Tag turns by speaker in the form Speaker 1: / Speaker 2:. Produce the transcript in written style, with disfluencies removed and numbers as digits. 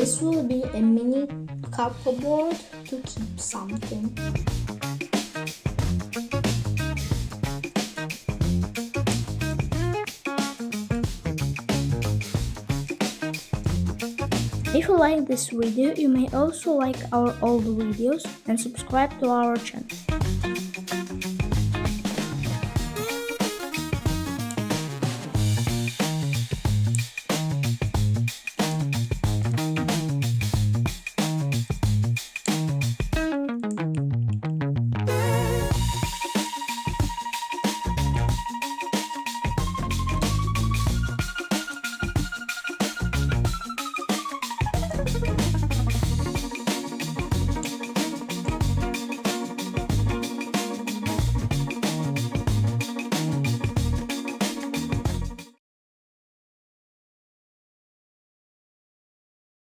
Speaker 1: This will be a mini cupboard to keep something. If you like this video, you may also like our old videos and subscribe to our channel.